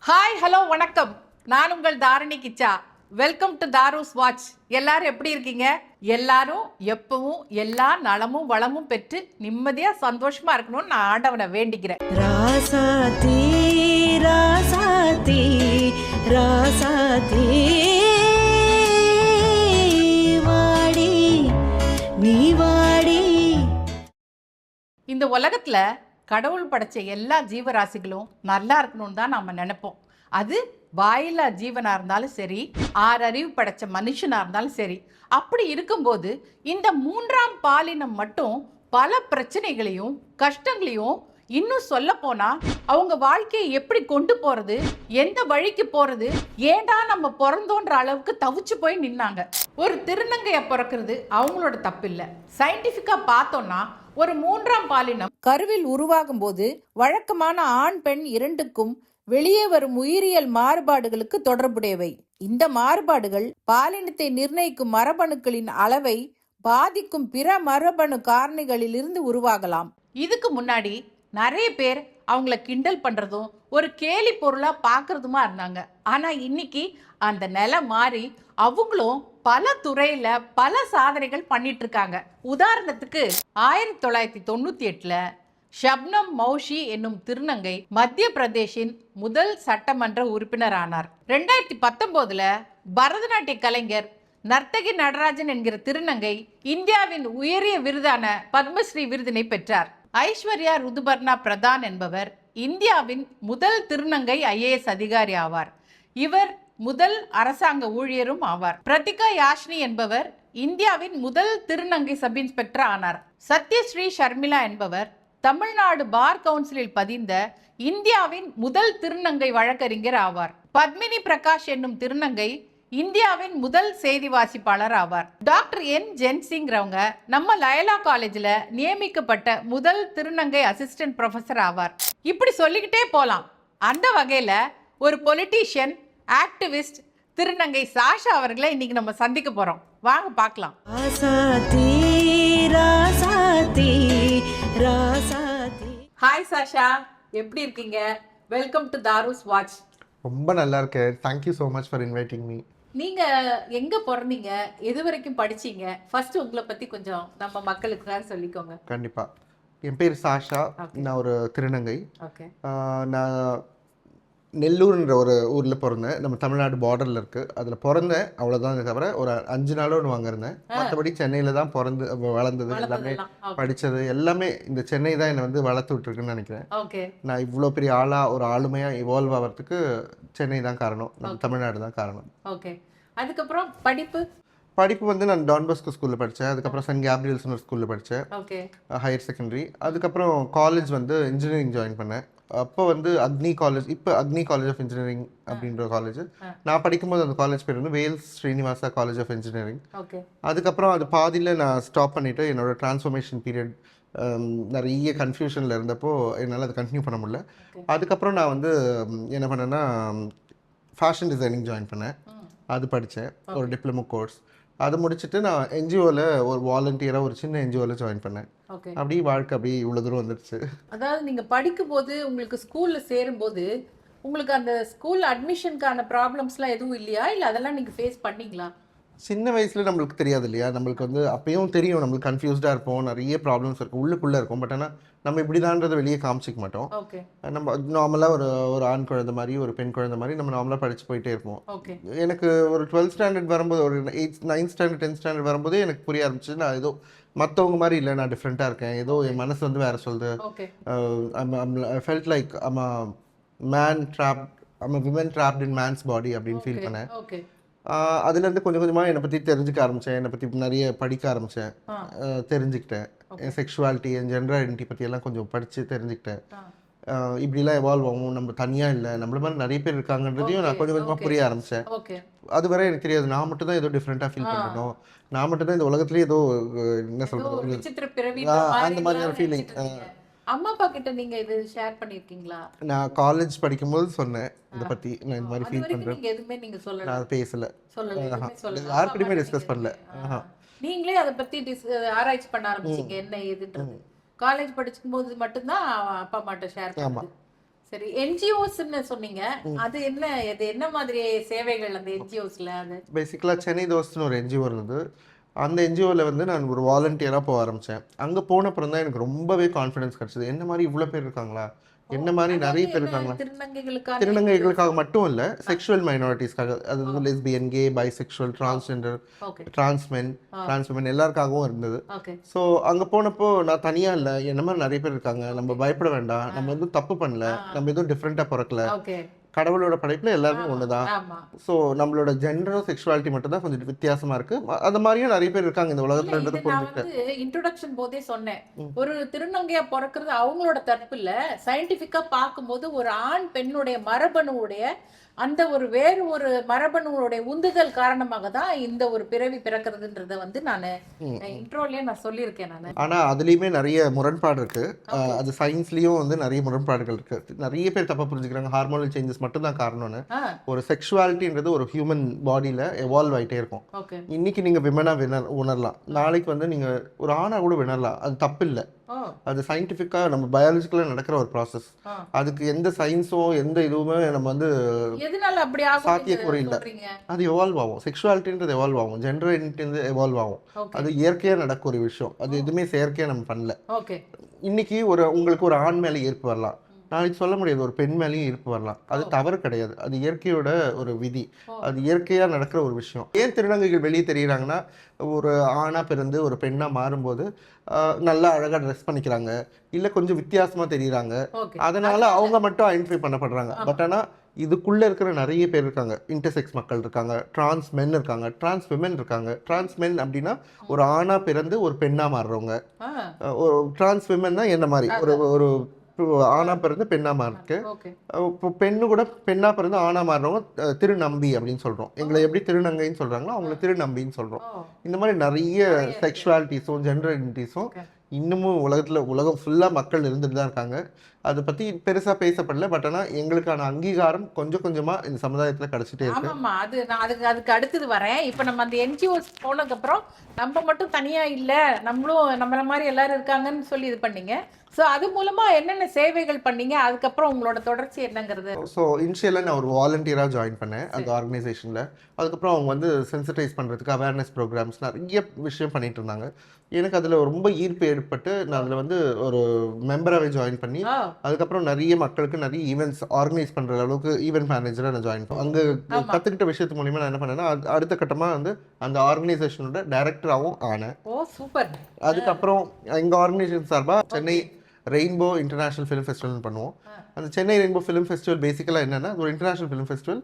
Hi hello வணக்கம். நான் உங்கள் Dharani Kichcha. Welcome to Dharu's watch. எல்லாரும் எப்படி இருக்கீங்க? எல்லாரும் எப்பவும் எல்லா நலமும் வளமும் பெற்று நிம்மதியா சந்தோஷமா இருக்கணும்னு நான் ஆண்டவனை வேண்டிக்கிறேன். ராசாத்தி ராசாத்தி ராசாத்தி வாடி நீ வாடி. இந்த உலகத்துல கடவுள் படைச்ச எல்லா ஜீவராசிகளும் நல்லா இருக்கணும்னு தான் நம்ம நினைப்போம். அது வாயில்லா ஜீவனா இருந்தாலும் சரி, ஆறறிவு படைச்ச மனுஷனா இருந்தாலும் சரி. அப்படி இருக்கும்போது இந்த மூன்றாம் பாலினம் மட்டும் பல பிரச்சனைகளையும் கஷ்டங்களையும், இன்னும் சொல்ல போனா அவங்க வாழ்க்கையை எப்படி கொண்டு போறது, எந்த வழிக்கு போறது, ஏண்டா நம்ம பிறந்தோன்ற அளவுக்கு தவிச்சு போய் நின்னாங்க. ஒரு திருநங்கையை பிறக்கிறது அவங்களோட தப்பு இல்லை. சயின்டிஃபிக்கா பார்த்தோம்னா ஒரு மூன்றாம் பாலினம் கருவில் உருவாகும் போது வழக்கமான ஆண் பெண் இரண்டுக்கும் வெளியே வரும் உயிரியல் மாறுபாடுகளுக்கு தொடர்புடையவை. இந்த மாறுபாடுகள் பாலினத்தை நிர்ணயிக்கும் மரபணுக்களின் அளவை பாதிக்கும் பிற மரபணு காரணிகளிலிருந்து உருவாகலாம். இதுக்கு முன்னாடி நிறைய பேர் அவங்கள கிண்டல் பண்றதும் ஒரு கேலி பொருளா பார்க்கறதுமா இருந்தாங்க. ஆனா இன்னைக்கு அந்த நிலை மாறி அவங்களும் பல துறையில பல சாதனைகள் பண்ணிட்டு இருக்காங்க. உதாரணத்துக்கு 1998 ஷப்னம் மௌஷி என்னும் திருநங்கை மத்திய பிரதேஷின் முதல் சட்டமன்ற உறுப்பினர் ஆனார். 2019 பரதநாட்டிய கலைஞர் நர்த்தகி நடராஜன் என்கிற திருநங்கை இந்தியாவின் உயரிய விருதான பத்மஸ்ரீ விருதினை பெற்றார். ஐஸ்வர்யா ருதுபர்ணா பிரதான் என்பவர் இந்தியாவின் முதல் திருநங்கை IAS அதிகாரி ஆவார். இவர் முதல் அரசாங்க ஊழியரும் ஆவார். பிரதிகா யாஷ்னி என்பவர் இந்தியாவின் முதல் திருநங்கை சப் இன்ஸ்பெக்டர் ஆனார். சத்யஸ்ரீ ஷர்மிளா என்பவர் தமிழ்நாடு பார் கவுன்சிலில் பதிந்த இந்தியாவின் முதல் திருநங்கை வழக்கறிஞர் ஆவார். பத்மினி பிரகாஷ் என்னும் திருநங்கை இந்தியாவின் முதல் செய்தி வாசிப்பாளர் ஆவார். டாக்டர் என் ஜென்சிங்கிறவங்க நம்ம லயலா காலேஜில் நியமிக்கப்பட்ட முதல் திருநங்கை அசிஸ்டன்ட் ப்ரொஃபஸர் ஆவார். இப்படி சொல்லிக்கிட்டே போலாம். அந்த வகையில் ஒரு பொலிட்டீஷியன், ஆக்டிவிஸ்ட் திருநங்கை சாஷா அவர்களை இன்னைக்கு நம்ம சந்திக்க போறோம். வாங்க பார்க்கலாம். ஹாய் சாஷா, எப்படி இருக்கீங்க? Welcome to Dharu's watch. ரொம்ப நல்லா இருக்கேன். Thank you so much for inviting me. நீங்க எங்க பிறந்தீங்க, எது வரைக்கும் படிச்சீங்க? ஃபர்ஸ்ட் உங்களை பத்தி கொஞ்சம் நம்ம மக்களுக்கு சொல்லிக்கோங்க. கண்டிப்பா. என் பேர் சாஷா. நான் ஒரு திருநங்கை. நான் நெல்லூர்ன்ற ஒரு ஊரில் பிறந்தேன். நம்ம தமிழ்நாடு பார்டரில் இருக்குது. அதில் பிறந்தேன், அவ்வளோதான். தவிர ஒரு 5 நாளோ ஒன்று வாங்கியிருந்தேன். மற்றபடி சென்னையில் தான் பிறந்து வளர்ந்தது, எல்லாமே படித்தது எல்லாமே இந்த சென்னை தான் என்னை வந்து வளர்த்து விட்டுருக்குன்னு நினைக்கிறேன். நான் இவ்வளோ பெரிய ஒரு ஆளுமையாக இவால்வ் ஆகிறதுக்கு சென்னை தான் காரணம், நம்ம தமிழ்நாடு தான் காரணம். அதுக்கப்புறம் படிப்பு வந்து நான் டான் பாஸ்கோ ஸ்கூலில் படித்தேன். அதுக்கப்புறம் சென்ட் கேப்ரியல்ஸ்னு ஒரு ஸ்கூலில் படித்தேன், ஹையர் செகண்டரி. அதுக்கப்புறம் காலேஜ் வந்து இன்ஜினியரிங் ஜாயின் பண்ணேன். அப்போ வந்து அக்னி காலேஜ், இப்போ அக்னி காலேஜ் ஆஃப் இன்ஜினியரிங் அப்படின்ற காலேஜ். நான் படிக்கும்போது அந்த காலேஜ் பேர் வந்து Vels Srinivasa college of engineering. அதுக்கப்புறம் அது பாதியில் நான் ஸ்டாப் பண்ணிவிட்டு என்னோட டிரான்ஸ்ஃபர்மேஷன் பீரியட் நிறைய கன்ஃபியூஷனில் இருந்தப்போ என்னால் அதை கண்டினியூ பண்ண முடியல. அதுக்கப்புறம் நான் வந்து என்ன பண்ணேன்னா ஃபேஷன் டிசைனிங் ஜாயின் பண்ணேன். அது படித்தேன், ஒரு டிப்ளமோ கோர்ஸ். அதை முடிச்சுட்டு நான் என்ஜிஓவில் ஒரு வாலண்டியராக ஒரு சின்ன என்ஜிஓவில் ஜாயின் பண்ணேன். அப்படி வாழ்க்கை அப்படி இவ்வளோ தூரம் வந்துடுச்சு. அதாவது நீங்கள் படிக்கும் போது உங்களுக்கு ஸ்கூலில் சேரும்போது உங்களுக்கு அந்த ஸ்கூல் அட்மிஷனுக்கான ப்ராப்ளம்ஸ்லாம் எதுவும் இல்லையா, இல்லை அதெல்லாம் நீங்கள் ஃபேஸ் பண்ணீங்களா? சின்ன வயசில் நம்மளுக்கு தெரியாது இல்லையா, நம்மளுக்கு வந்து அப்பயும் தெரியும், நம்மளுக்கு கன்ஃபியூஸ்டாக இருப்போம், நிறைய ப்ராப்ளம்ஸ் இருக்கும், உள்ளுக்குள்ளே இருக்கும். பட் ஆனால் நம்ம இப்படிதான்றதை வெளியே காமிச்சிக்க மாட்டோம். நம்ம நார்மலாக ஒரு ஆண் குழந்தை மாதிரி, ஒரு பெண் குழந்தை மாதிரி நம்ம நார்மலாக படித்து போயிட்டே இருப்போம். எனக்கு ஒரு 12th ஸ்டாண்டர்ட் வரும்போது, ஒரு 8th 9th standard 10th standard வரும்போதே எனக்கு புரிய ஆரம்பிச்சு, நான் ஏதோ மற்றவங்க மாதிரி இல்லை, நான் டிஃப்ரெண்ட்டாக இருக்கேன், ஏதோ என் மனசு வந்து வேறு சொல்லுது. I felt like I'm a man trapped, I'm a women trapped in man's body அப்படின்னு ஃபீல் பண்ணேன். அதுலேருந்து கொஞ்சம் கொஞ்சமாக என்னை பற்றி தெரிஞ்சுக்க ஆரம்பித்தேன், என்னை பற்றி நிறைய படிக்க ஆரம்பித்தேன், தெரிஞ்சுக்கிட்டேன். என் செக்ஷுவாலிட்டி, என் ஜெண்டர் ஐடென்டிட்டி பற்றியெல்லாம் கொஞ்சம் படித்து தெரிஞ்சுக்கிட்டேன். இப்படிலாம் எவால்வ் ஆகும், நம்ம தனியாக இல்லை, நம்மள மாதிரி நிறைய பேர் இருக்காங்கன்றதையும் நான் கொஞ்சம் கொஞ்சமாக புரிய ஆரம்பித்தேன். அது வரை எனக்கு தெரியாது, நான் மட்டும் தான் ஏதோ டிஃப்ரெண்ட்டாக ஃபீல் பண்ணணும், நான் மட்டும் தான் இந்த உலகத்துலேயே ஏதோ என்ன சொல்கிறது அந்த மாதிரியான ஃபீலிங். அம்மா அப்பா கிட்ட நீங்க இது ஷேர் பண்ணிருக்கீங்களா? நான் காலேஜ் படிக்கும்போது சொன்னேன் இத பத்தி, நான் இந்த மாதிரி ஃபீல் பண்றேன். நீங்க எதுமே நீங்க சொல்லல? நான் பேசல, யார்கிட்டயுமே டிஸ்கஸ் பண்ணல. நீங்களே அத பத்தி ஆராய்ச்சி பண்ண ஆரம்பிச்சீங்க, என்ன ஏதுன்றது. காலேஜ் படிக்கும்போது மட்டும்தான் அப்பா அம்மாட்ட ஷேர் பண்ணது. சரி, என்ஜிஓஸ்ன்னு சொன்னீங்க. அது என்ன மாதிரி சேவைகள் அந்த என்ஜிஓஸ்ல? அது பேசிக்கலாக சென்னை தோஸ்ட்னு ஒரு என்ஜிஓ இருந்தது. அந்த என்ஜிஓவில் வந்து நான் ஒரு வாலண்டியராக போக ஆரம்பித்தேன். அங்கே போனப்புறம் தான் எனக்கு ரொம்பவே கான்ஃபிடன்ஸ் கிடச்சிது. என்ன மாதிரி இவ்வளோ பேர் இருக்காங்களா, என்ன மாதிரி நிறைய பேர் இருக்காங்களா. திருநங்கைகளுக்கான திருநங்கைகளுக்காக மட்டும் இல்லை, செக்ஷுவல் மைனாரிட்டிஸ்க்காக, அது வந்து lesbian, gay, bisexual, transgender, okay transmen எல்லாருக்காகவும் இருந்தது. ஓகே ஸோ அங்கே போனப்போ நான் தனியாக இல்லை, என்ன மாதிரி நிறைய பேர் இருக்காங்க, நம்ம பயப்பட வேண்டாம், நம்ம எதுவும் தப்பு பண்ணல, நம்ம எதுவும் டிஃப்ரெண்ட்டாக பிறக்கல, ஓகே. கடவுளோட படைப்பில் எல்லாருமே ஒன்று தான். ஆமா. ஸோ நம்மளோட ஜெண்டரும் செக்ஷுவாலிட்டி மட்டும் தான் கொஞ்சம் வித்தியாசமாக இருக்குது. அது மாதிரியும் நிறைய பேர் இருக்காங்க இந்த இல்ல, உலகத்துலன்றது இது நான் புரிஞ்சுக்கிட்டேன். வந்து இன்ட்ரோடக்ஷன் போதே சொன்னேன். ஒரு திருநங்கையா பிறக்கிறது அவங்களோட தப்பு இல்ல. சயின்டிபிக்கா பார்க்கும்போது ஒரு ஆண் பெண்ணுடைய மரபணுவுடைய அந்த ஒரு வேறு ஒரு மரபணுவுடைய உந்துதல் காரணமாக தான் இந்த ஒரு பிறவி பிறக்கிறதுன்றத வந்து நான் இன்ட்ரோலயே நான் சொல்லியிருக்கேன். நான் ஆனால் அதுலேயுமே நிறைய முரண்பாடு இருக்குது. அது சயின்ஸ்லேயும் வந்து நிறைய முரண்பாடுகள் இருக்குது. நிறைய பேர் தப்பாக புரிஞ்சுக்கிறாங்க ஹார்மோனல் சேஞ்சஸ் மட்டும் தான் காரணம்னு. ஒரு செக்ஷுவாலிட்டின்றது ஒரு ஹியூமன் பாடியில் எவால்வ் ஆகிட்டே இருக்கும். ஓகே. இன்னைக்கு நீங்கள் விமனாக உணரலாம், நாளைக்கு வந்து நீங்கள் ஒரு ஆணாக கூட வினரலாம். அது தப்பு இல்லை. அது சயின்டிஃபிக்காக நம்ம பயாலஜிக்கலாக நடக்கிற ஒரு ப்ராசஸ். அதுக்கு எந்த சயின்ஸோ எந்த இதுவுமே நம்ம வந்து எதனால அப்படி ஆகும் சாத்தியக்கூறு இல்லை. அது எவால்வ் ஆகும். செக்ஷுவாலிட்டின்றது எவால்வ் ஆகும், ஜெண்டர் ஐடென்டிட்டி எவால்வ் ஆகும். அது இயற்கையாக நடக்க ஒரு விஷயம். அது எதுவுமே செயற்கையாக நம்ம பண்ணல. ஓகே. இன்னைக்கு உங்களுக்கு ஒரு ஆண் மேலே ஈர்ப்பு வரலாம், நாளைக்கு சொல்ல முடியாது ஒரு பெண் மேலேயும் ஈர்ப்பு வரலாம். அது தவறு கிடையாது, அது இயற்கையோட ஒரு விதி. அது இயற்கையாக நடக்கிற ஒரு விஷயம். ஏன் திருநங்கைகள் வெளியே தெரியுறாங்கன்னா, ஒரு ஆணாக பிறந்து ஒரு பெண்ணாக மாறும்போது நல்லா அழகாக ட்ரெஸ் பண்ணிக்கிறாங்க, இல்லை கொஞ்சம் வித்தியாசமாக தெரியுறாங்க, அதனால அவங்க மட்டும் ஐடென்டிஃபை பண்ணப்படுறாங்க. பட் ஆனால் இதுக்குள்ளே இருக்கிற நிறைய பேர் இருக்காங்க. இன்டர்செக்ஸ் மக்கள் இருக்காங்க, டிரான்ஸ் மென் இருக்காங்க, டிரான்ஸ் விமென் இருக்காங்க. டிரான்ஸ் மென் அப்படின்னா ஒரு ஆணாக பிறந்து ஒரு பெண்ணாக மாறுறவங்க. டிரான்ஸ் விமென் தான் என்ன மாதிரி ஒரு ஆணா பிறந்து பெண்ணா மாறிருக்கு. இப்போ பெண்ணு கூட பெண்ணா பிறந்து ஆணா மாறுறவங்க திருநம்பி அப்படின்னு சொல்றோம். எங்களை எப்படி திருநங்கைன்னு சொல்றாங்களோ அவங்கள திருநம்பின்னு சொல்றோம். இந்த மாதிரி நிறைய செக்ஷுவாலிட்டிஸும் ஜெண்டர் ஐடென்டிட்டிஸும் இன்னமும் உலகம் ஃபுல்லாக மக்கள் இருந்துட்டு தான் இருக்காங்க. அதை பற்றி பெருசாக பேசப்படல. பட் ஆனால் எங்களுக்கான அங்கீகாரம் கொஞ்சம் கொஞ்சமாக இந்த சமுதாயத்தில் கிடச்சிட்டே இருக்கு. ஆமாம்மா, அதுக்கு அடுத்தது வரேன். இப்போ நம்ம அந்த என்ஜிஓஸ் போனதுக்கப்புறம் நம்ம மட்டும் தனியாக இல்லை, நம்மள மாதிரி எல்லாரும் இருக்காங்கன்னு சொல்லி இது பண்ணீங்க. ஸோ அது மூலமாக என்னென்ன சேவைகள் பண்ணீங்க, அதுக்கப்புறம் உங்களோட தொடர்ச்சி என்னங்கிறது? ஸோ இனிஷியலாக நான் ஒரு வாலண்டியராக ஜாயின் பண்ணேன் அந்த ஆர்கனைசேஷனில். அதுக்கப்புறம் அவங்க வந்து சென்சிட்டைஸ் பண்ணுறதுக்கு அவேர்னஸ் ப்ரோக்ராம்ஸ் நிறைய விஷயம் பண்ணிட்டு இருந்தாங்க. எனக்கு அதில் ரொம்ப ஈர்ப்பு ஏற்பட்டு நான் அதில் வந்து ஒரு மெம்பராகவே ஜாயின் பண்ணி அதுக்கப்புறம் நிறைய மக்களுக்கு நிறைய ஈவெண்ட்ஸ் ஆர்கனைஸ் பண்ணுற அளவுக்கு ஈவெண்ட் மேனேஜராக நான் ஜாயின் பண்ணேன். அங்கே கற்றுக்கிட்ட விஷயத்து மூலிமா நான் என்ன பண்ணேன்னா, அடுத்த கட்டமாக வந்து அந்த ஆர்கனைசேஷனோட டைரக்டராகவும் ஆனேன். ஓ சூப்பர். அதுக்கப்புறம் எங்கள் ஆர்கனைசேஷன் சார்பாக Chennai rainbow international film festival பண்ணுவோம். அந்த சென்னை ரெயின்போ ஃபிலிம் ஃபெஸ்டிவல் பேசிக்கலாக என்னென்னா, ஒரு இன்டர்நேஷ்னல் ஃபிலிம் ஃபெஸ்டிவல்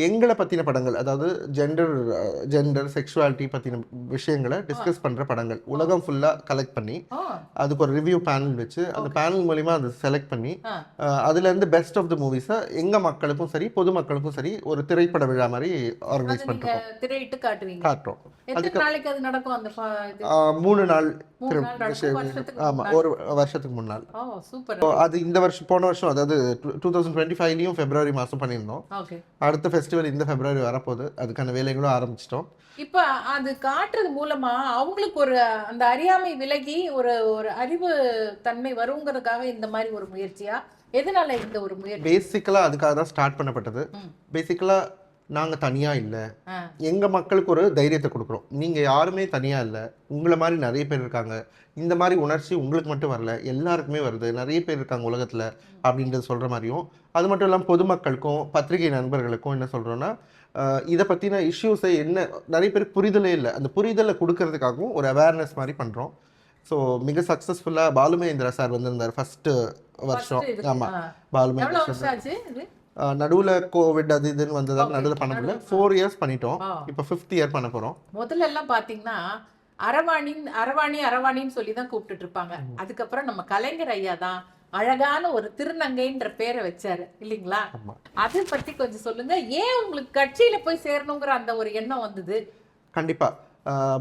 எங்களை பற்றின படங்கள், அதாவது ஜெண்டர் செக்ஷுவாலிட்டி பற்றின விஷயங்களை டிஸ்கஸ் பண்ணுற படங்கள் உலகம் ஃபுல்லாக கலெக்ட் பண்ணி அதுக்கு ஒரு ரிவ்யூ பேனல் வச்சு அந்த பேனல் மூலிமா அதை செலக்ட் பண்ணி அதுலேருந்து பெஸ்ட் ஆஃப் த மூவிஸை எங்கள் மக்களுக்கும் சரி பொதுமக்களுக்கும் சரி ஒரு திரைப்பட விழா மாதிரி ஆர்கனைஸ் பண்ணுறோம். திரையிட்டு காட்டுறோம். அதுக்கு நாளைக்கு அது நடக்கும். அந்த 3 நாள். ஆமாம், ஒரு வருஷத்துக்கு 3 நாள். அது இந்த வருஷம் போன வருஷம் அதாவது 2025 February மாதம் பண்ணியிருந்தோம். அடுத்த ஃபெஸ்டிவல் இந்த February வரப்போகுது. அதுக்கான வேலைகளும் ஆரம்பிச்சிட்டோம். இப்போ அது காட்டுறது மூலமா அவங்களுக்கு ஒரு அந்த அறியாமை விலகி ஒரு அறிவு தன்மை வருங்கிறதுக்காக இந்த மாதிரி ஒரு முயற்சியா? எதனால இந்த ஒரு முயற்சி? பேசிக்கலாக அதுக்காக தான் ஸ்டார்ட் பண்ணப்பட்டது. பேசிக்கலாக நாங்கள் தனியாக இல்லை, எங்கள் மக்களுக்கு ஒரு தைரியத்தை கொடுக்குறோம். நீங்கள் யாருமே தனியாக இல்லை, உங்களை மாதிரி நிறைய பேர் இருக்காங்க, இந்த மாதிரி உணர்ச்சி உங்களுக்கு மட்டும் வரல, எல்லாருக்குமே வருது, நிறைய பேர் இருக்காங்க உலகத்தில் அப்படின்றது சொல்கிற மாதிரியும், அது மட்டும் இல்லாமல் பொதுமக்களுக்கும் பத்திரிகை நண்பர்களுக்கும் என்ன சொல்கிறோன்னா, இதை பற்றின இஷ்யூஸை நிறைய பேருக்கு புரிதலே இல்லை, அந்த புரிதலை கொடுக்கறதுக்காகவும் ஒரு அவேர்னஸ் மாதிரி பண்ணுறோம். ஸோ மிக சக்ஸஸ்ஃபுல்லாக பாலுமகேந்திரா சார் வந்திருந்தார் ஃபஸ்ட்டு வருஷம். ஆமாம், பாலுமகேந்திரா நடுவில் கோவிட் அது இதுன்னு வந்ததால் நடுவில் பண்ண முடியல. 4 years பண்ணிட்டோம். இப்போ 5th year பண்ண போகிறோம். முதல்ல எல்லாம் பார்த்தீங்கன்னா அரவாணின்னு சொல்லி தான் கூப்பிட்டுட்டு இருப்பாங்க. அதுக்கப்புறம் நம்ம கலைஞர் ஐயா தான் அழகான ஒரு திருநங்கைன்ற பேரை வச்சாரு இல்லைங்களா? அதை பத்தி கொஞ்சம் சொல்லுங்க. ஏன் உங்களுக்கு கட்சியில போய் சேரணுங்கிற அந்த ஒரு எண்ணம் வந்தது? கண்டிப்பா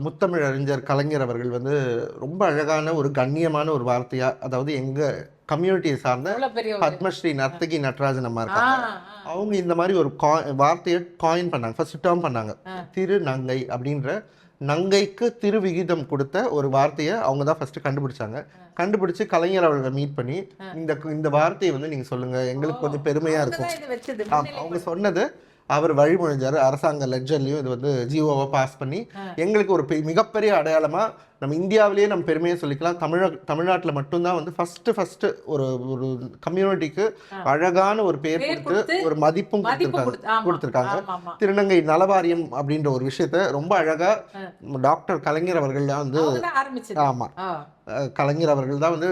முத்தமிழ் அறிஞர் கலைஞர் அவர்கள் வந்து ரொம்ப அழகான ஒரு கண்ணியமான ஒரு வார்த்தையா, அதாவது எங்க கம்யூனிட்டியை சார்ந்த பத்மஸ்ரீ நர்த்தகி நடராஜன் அம்மா இருக்காங்க, அவங்க இந்த மாதிரி ஒரு வார்த்தையை காயின் பண்ணாங்க, ஃபர்ஸ்ட் டேர்ம் பண்ணாங்க. திருநங்கை அப்படின்ற நங்கைக்கு திருவிகிதம் கொடுத்த ஒரு வார்த்தையை அவங்க தான் ஃபர்ஸ்ட் கண்டுபிடிச்சாங்க. கண்டுபிடிச்சு கலைஞர் அவர்களை மீட் பண்ணி இந்த வார்த்தையை வந்து நீங்க சொல்லுங்க, எங்களுக்கு கொஞ்சம் பெருமையா இருக்கும். இது வச்சது அவங்க சொன்னது அவர் வழிமொழிஞ்சாரு. அரசாங்க லெட்ஜர்லயும் இது வந்து ஜிஓவை பாஸ் பண்ணி எங்களுக்கு ஒரு மிகப்பெரிய அடையாளமா நம்ம இந்தியாவிலேயே நம்ம பெருமையை சொல்லிக்கலாம். தமிழ்நாட்டில் மட்டும்தான் வந்து ஃபர்ஸ்ட் ஒரு ஒரு கம்யூனிட்டிக்கு அழகான ஒரு பேர் கொடுத்து ஒரு மதிப்பும் கொடுத்துருக்காங்க. திருநங்கை நலவாரியம் அப்படின்ற ஒரு விஷயத்த ரொம்ப அழகா டாக்டர் கலைஞர் அவர்கள் தான் வந்து ஆமா கலைஞர் அவர்கள் தான் வந்து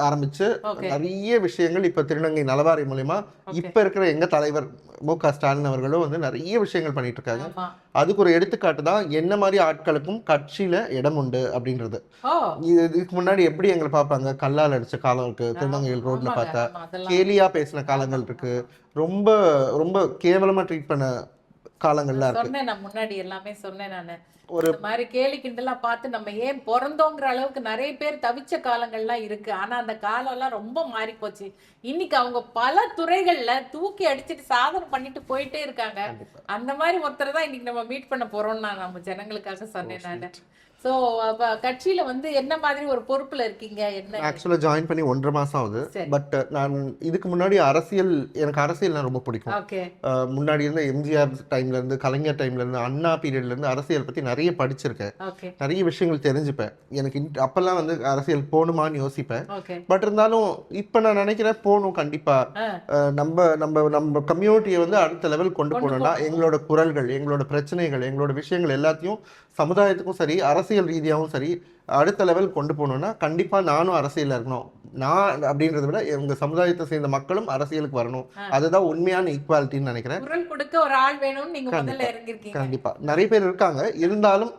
ஆரம்பிச்சு நிறைய விஷயங்கள் இப்ப திருநங்கை நலவாரியம் மூலமா இப்ப இருக்கிற எங்க தலைவர் மு.க. ஸ்டாலின் அவர்களும் வந்து நிறைய விஷயங்கள் பண்ணிட்டு இருக்காங்க. அதுக்கு ஒரு எடுத்துக்காட்டு தான் என்ன மாதிரி ஆட்களுக்கும் கட்சியில இடம் உண்டு அப்படின்றது. இதுக்கு முன்னாடி எப்படி எங்களை பார்ப்பாங்க, கல்லால் அடிச்ச காலம் இருக்கு, திருநங்கைகள் ரோட்ல பார்த்தா கேலியா பேசின காலங்கள் இருக்கு, ரொம்ப ரொம்ப கேவலமா ட்ரீட் பண்ண காலங்கள்லாம் இருக்கு. சொன்னேன் நான் முன்னாடி எல்லாமே சொன்னேன் நானு. ஒரு மாதிரி கேலி கிண்டலாம் பார்த்து நம்ம ஏன் பிறந்தோங்கிற அளவுக்கு நிறைய பேர் தவிச்ச காலங்கள்லாம் இருக்கு. ஆனா அந்த காலம் எல்லாம் ரொம்ப மாறி போச்சு. இன்னைக்கு அவங்க பல துறைகள்ல தூக்கி அடிச்சுட்டு சாதனை பண்ணிட்டு போயிட்டே இருக்காங்க. அந்த மாதிரி ஒருத்தர் தான் இன்னைக்கு நம்ம மீட் பண்ண போறோம்னு நான் நம்ம ஜனங்களுக்காக சொன்னேன் நான். ஸோ கட்சியில வந்து என்ன மாதிரி ஒரு பொறுப்புல இருக்கீங்க? என்ன ஆக்சுவலாக ஜாயின் பண்ணி 1.5 மாசம் ஆகுது. பட் நான் இதுக்கு முன்னாடி எனக்கு அரசியல் ரொம்ப பிடிக்கும். முன்னாடி இருந்த எம்ஜிஆர் டைம்ல இருந்து, கலைஞர் டைம்ல இருந்து, அண்ணா பீரியட்ல இருந்து அரசியல் பத்தி நிறைய படிச்சிருக்கேன். நிறைய விஷயங்கள் தெரிஞ்சுப்பேன். எனக்கு அப்பெல்லாம் வந்து அரசியல் போகணுமான்னு யோசிப்பேன். பட் இருந்தாலும் இப்ப நான் நினைக்கிறேன் போகணும் கண்டிப்பா. நம்ம கம்யூனிட்டியை வந்து அடுத்த லெவல் கொண்டு போகணும்னா எங்களோட குரல்கள், எங்களோட பிரச்சனைகள், எங்களோட விஷயங்கள் எல்லாத்தையும் சமுதாயத்துக்கும் சரி அரசியல் ரீதியாகவும் சரி அடுத்த லெவல் கொண்டு போகணும்னா கண்டிப்பா நானும் அரசியல் இருக்கணும். நான் அப்படின்றத விட எங்க சமுதாயத்தை சேர்ந்த மக்களும் அரசியலுக்கு வரணும். அதுதான் உண்மையான ஈக்குவாலிட்டின்னு நினைக்கிறேன். குரல் கொடுக்க ஒரு ஆள் வேணும்னு நீங்க முதல்ல இறங்கிருக்கீங்க. கண்டிப்பா நிறைய பேர் இருக்காங்க. இருந்தாலும்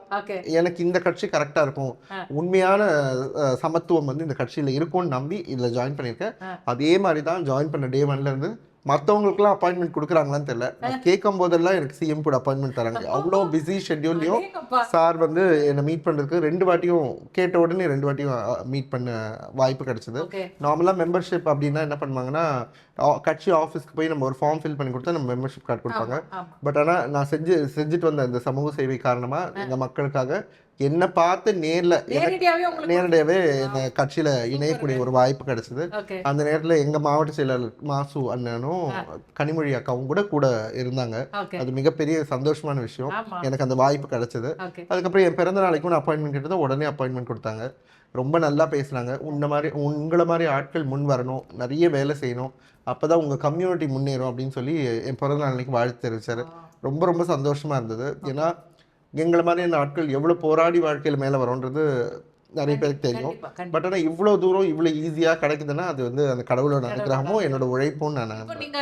எனக்கு இந்த கட்சி கரெக்டா இருக்கும், உண்மையான சமத்துவம் வந்து இந்த கட்சியில இருக்கும்னு நம்பி இதுல ஜாயின் பண்ணியிருக்கேன். அதே மாதிரி தான் ஜாயின் பண்ண டே 1ல இருந்து மற்றவங்களுக்குலாம் அப்பாயின்மெண்ட் கொடுக்குறாங்களான்னு தெரியல. கேட்கும் போதெல்லாம் எனக்கு சிஎம் கூட அப்பாயின்மெண்ட் தராங்க. அவ்வளோ பிஸி ஷெட்யூல்லையும் சார் வந்து என்னை மீட் பண்ணுறதுக்கு 2 வாட்டியும் கேட்ட உடனே 2 வாட்டியும் மீட் பண்ண வாய்ப்பு கிடைச்சது. நார்மலாக மெம்பர்ஷிப் அப்படின்னா என்ன பண்ணுவாங்கன்னா கட்சி ஆஃபீஸ்க்கு போய் நம்ம ஒரு ஃபார்ம் ஃபில் பண்ணி கொடுத்தா நம்ம மெம்பர்ஷிப் கார்டு கொடுப்பாங்க. பட் ஆனால் நான் செஞ்சுட்டு வந்த இந்த சமூக சேவை காரணமாக இந்த மக்களுக்காக என்னை பார்த்து நேரடியாவே இந்த கட்சியில இணையக்கூடிய ஒரு வாய்ப்பு கிடைச்சது. அந்த நேரத்துல எங்க மாவட்ட செயலாளர் மாசு அண்ணனும் கனிமொழி அக்காவும் கூட இருந்தாங்க. அது மிகப்பெரிய சந்தோஷமான விஷயம். எனக்கு அந்த வாய்ப்பு கிடைச்சது. அதுக்கப்புறம் என் பிறந்த நாளைக்கும் நான் அப்பாயின்மெண்ட் கேட்டது, உடனே அப்பாயின்மெண்ட் கொடுத்தாங்க. ரொம்ப நல்லா பேசுனாங்க. உங்களை மாதிரி ஆட்கள் முன் வரணும், நிறைய வேலை செய்யணும், அப்பதான் உங்க கம்யூனிட்டி முன்னேறும் அப்படின்னு சொல்லி என் பிறந்த நாளைக்கு வாழ்த்து தெரிவிச்சாரு. ரொம்ப ரொம்ப சந்தோஷமா இருந்தது. ஏன்னா எங்களை மாதிரியான ஆட்கள் எவ்வளோ போராடி வாழ்க்கையில் மேலே வரோன்றது நிறைய பேருக்கு தெரியும். பட் ஆனால் இவ்வளோ தூரம் இவ்வளோ ஈஸியாக கிடைக்குதுன்னா அது வந்து அந்த கடவுளோட அனுகிரகமும் என்னோட உழைப்பும் நான் நீங்க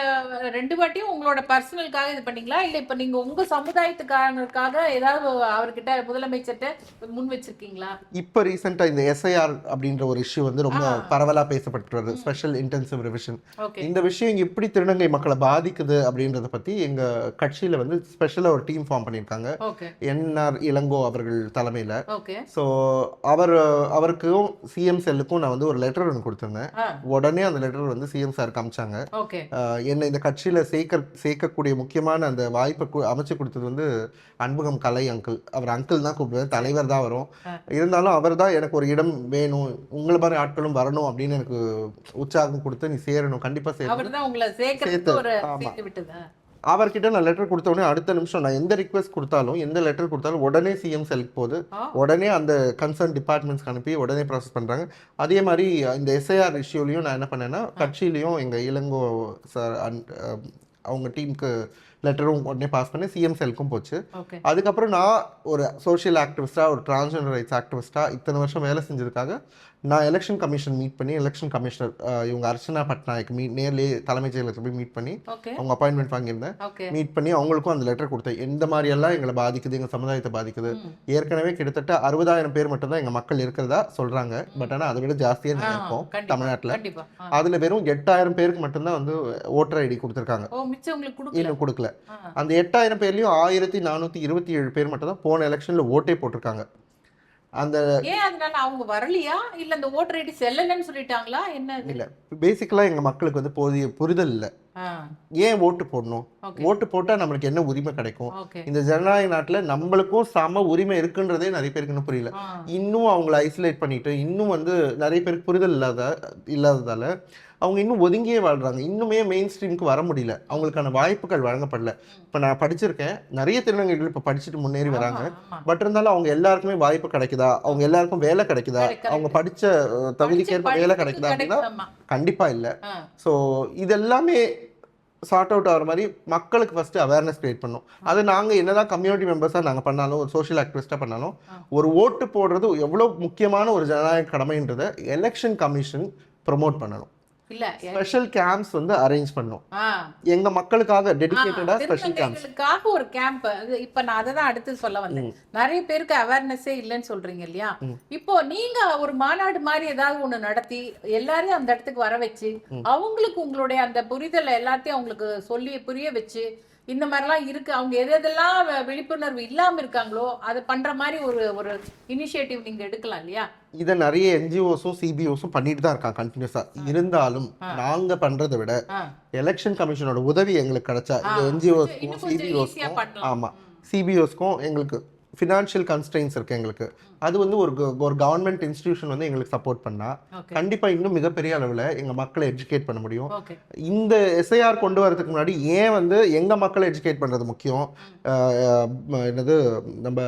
2 வாட்டியும் உங்களோட பர்சனலுக்காக இது பண்ணீங்களா, இல்லை இப்போ நீங்க உங்க சமுதாயத்துக்காக ஏதாவது அவர்கிட்ட முதலமைச்சர்கிட்ட முன் வச்சிருக்கீங்களா? இப்போ ரீசெண்டாக இந்த எஸ்ஐஆர் அப்படின்ற ஒரு இஷ்யூ வந்து ரொம்ப பரவலாக பேசப்பட்டு வருது. Special intensive revision. இந்த விஷயம் எப்படி திருநங்கை மக்களை பாதிக்குது அப்படின்றத பற்றி எங்கள் கட்சியில் வந்து ஸ்பெஷலாக ஒரு டீம் ஃபார்ம் பண்ணியிருக்காங்க. என்ஆர் இளங்கோ அவர்கள் தலைமையில். ஸோ அவருக்கும் சிஎம் செல்லுக்கும் நான் வந்து ஒரு லெட்டர் ஒன்று கொடுத்துருந்தேன். உடனே அந்த லெட்டர் வந்து சிஎம் சார் காமிச்சாங்க. என்னை இந்த கட்சியில சேர்க்கக்கூடிய முக்கியமான அந்த வாய்ப்பை அமைச்சு கொடுத்தது வந்து அன்புகம் கலை அங்கிள். அவர் அங்கிள் தான் கூப்பிடுவேன், தலைவர் தான் வரும். இருந்தாலும் அவர் தான் எனக்கு ஒரு இடம் வேணும், உங்களை மாதிரி ஆட்களும் வரணும் அப்படின்னு எனக்கு உற்சாகம் கொடுத்து நீ சேரணும், கண்டிப்பா சேர்த்து. அவர்கிட்ட நான் லெட்டர் கொடுத்த உடனே அடுத்த நிமிஷம் நான் எந்த ரிக்வெஸ்ட் கொடுத்தாலும் எந்த லெட்டர் கொடுத்தாலும் உடனே சிஎம் செல்க்கு போகுது. உடனே அந்த கன்சர்ன் டிபார்ட்மெண்ட்ஸ்க்கு அனுப்பி உடனே ப்ராசஸ் பண்ணுறாங்க. அதே மாதிரி இந்த எஸ்ஐஆர் இஷ்யூலையும் நான் என்ன பண்ணேன்னா கட்சியிலையும் எங்கள் இளங்கோ சார் அவங்க டீமுக்கு லெட்டரும் உடனே பாஸ் பண்ணி சிஎம் செல்க்கும் போச்சு. அதுக்கப்புறம் நான் ஒரு சோஷியல் ஆக்டிவிஸ்டாக, ஒரு டிரான்ஸ்ஜெண்டர் ரைட்ஸ் ஆக்டிவிஸ்டாக இத்தனை வருஷம் வேலை செஞ்சதுக்காக நான் எலெக்ஷன் கமிஷன் மீட் பண்ணி எலெக்ஷன் கமிஷனர் இவங்க அர்ச்சனா பட்நாயக் நேர்லேயே தலைமைச் செயலகத்தில் போய் மீட் பண்ணி அவங்க அப்பாயின்மெண்ட் வாங்கியிருந்தேன். மீட் பண்ணி அவங்களுக்கும் அந்த லெட்டர் கொடுத்தேன். எந்த மாதிரியெல்லாம் எங்களை பாதிக்குது, எங்கள் சமுதாயத்தை பாதிக்குது. ஏற்கனவே கிட்டத்தட்ட 60,000 பேர் மட்டும் தான் எங்கள் மக்கள் இருக்கிறதா சொல்கிறாங்க. பட் ஆனால் அதை விட ஜாஸ்தியாக இருக்கோம் தமிழ்நாட்டில். அதில் வெறும் 8,000 பேருக்கு மட்டும்தான் வந்து ஓட்டர் ஐடி கொடுத்துருக்காங்க, இன்னும் கொடுக்கல. அந்த 8,000 பேர்லையும் 1,427 பேர் மட்டும் தான் போன எலெக்ஷனில் ஓட்டே போட்டிருக்காங்க. அந்த ஏன் அதனால அவங்க வரலையா இல்ல அந்த ஓட்டர் ஐடி செல்லலன்னு சொல்லிட்டாங்களா என்ன இது? இல்லை, பேசிக்கலாக எங்கள் மக்களுக்கு வந்து போதிய புரிதல் இல்லை. ஆ, ஏன் ஓட்டு போடணும், ஓகே ஓட்டு போட்டால் நம்மளுக்கு என்ன உரிமை கிடைக்கும், ஓகே. இந்த ஜனநாயக நாட்டில் நம்மளுக்கும் சம உரிமை இருக்குன்றதே நிறைய பேருக்கு இன்னும் புரியல. ஆ, இன்னும் அவங்கள ஐசோலேட் பண்ணிட்டு இன்னும் வந்து நிறைய பேருக்கு புரிதல் இல்லாததால அவங்க இன்னும் ஒதுங்கியே வாழ்றாங்க. இன்னுமே மெயின் ஸ்ட்ரீமுக்கு வர முடியல, அவங்களுக்கான வாய்ப்புகள் வழங்கப்படல. இப்போ நான் படிச்சிருக்கேன், நிறைய திருநங்கைகள் இப்போ படிச்சுட்டு முன்னேறி வராங்க. ஆமா. பட் இருந்தாலும் அவங்க எல்லாருக்குமே வாய்ப்பு கிடைக்குதா, அவங்க எல்லாருக்கும் வேலை கிடைக்குதா, Correct. அவங்க படிச்ச தகுதிக்கேற்ப வேலை கிடைக்குதா அப்படின்னா ஆமா. கண்டிப்பா இல்லை. ஆ, ஸோ இதெல்லாமே சார்ட் அவுட் ஆகிற மாதிரி மக்களுக்கு ஃபர்ஸ்ட் அவேர்னஸ் கிரியேட் பண்ணணும். அது நாங்கள் என்னதான் கம்யூனிட்டி மெம்பர்ஸாக நாங்கள் பண்ணாலும், ஒரு சோஷியல் ஆக்டிவிஸ்டாக பண்ணாலும், ஒரு ஓட்டு போடுறது எவ்வளோ முக்கியமான ஒரு ஜனநாயக கடமைன்றதை எலெக்ஷன் கமிஷன் ப்ரொமோட் பண்ணணும். இல்ல ஸ்பெஷல் கேம்ப்ஸ் வந்து அரேஞ்ச் பண்ணணும் ஆ, எங்க மக்களுக்காக, டெடிகேட்டடாக ஸ்பெஷல் கேம்ப்ஸ். திருநங்கைகளுக்காக ஒரு கேம்ப். இப்ப நான் அதை தான் அடுத்து சொல்ல வந்தேன். நிறைய பேருக்கு அவேர்னஸே இல்லைன்னு சொல்றீங்க இல்லையா? இப்போ நீங்க ஒரு மாநாடு மாதிரி ஏதாவது ஒண்ணு நடத்தி எல்லாரையும் அந்த இடத்துக்கு வர வச்சு அவங்களுக்கு உங்களுடைய அந்த புரிதல் எல்லாத்தையும் அவங்களுக்கு சொல்லி புரிய வச்சு இந்த மாதிரிலாம் இருக்கு, அவங்க எதெல்லாம் விழிப்புணர்வு இல்லாம இருக்காங்களோ அதை பண்ற மாதிரி ஒரு ஒரு இனிஷியேட்டிவ் நீங்க எடுக்கலாம் இல்லையா? இதை நிறைய என்ஜிஓஸும் சிபிஓஸும் பண்ணிட்டு தான் இருக்காங்க கண்டினியூஸா. இருந்தாலும் நாங்க பண்றதை விட ஆ, எலெக்ஷன் கமிஷனோட உதவி எங்களுக்கு கிடைச்சா, இந்த இன்னும் என்ஜிஓஸ்க்கும் கொஞ்சம் ஈஸியா சிபிஓஸ்க்கும், பண்ணலாம். ஆமா சிபிஓஸ்க்கும் எங்களுக்கு ஃபினான்ஷியல் கன்ஸ்ட்ரெயின்ஸ் இருக்கு எங்களுக்கு. அது வந்து ஒரு கவர்மெண்ட் இன்ஸ்டிடியூஷன் வந்து எங்களுக்கு சப்போர்ட் பண்ணா ஓகே கண்டிப்பா இன்னும் மிகப்பெரிய அளவில் எங்க மக்களை எஜுகேட் பண்ண முடியும். ஓகே. இந்த எஸ்ஐஆர் கொண்டு வரதுக்கு முன்னாடி ஏன் வந்து எங்க மக்களை எஜுகேட் பண்றது முக்கியம், என்னது நம்ம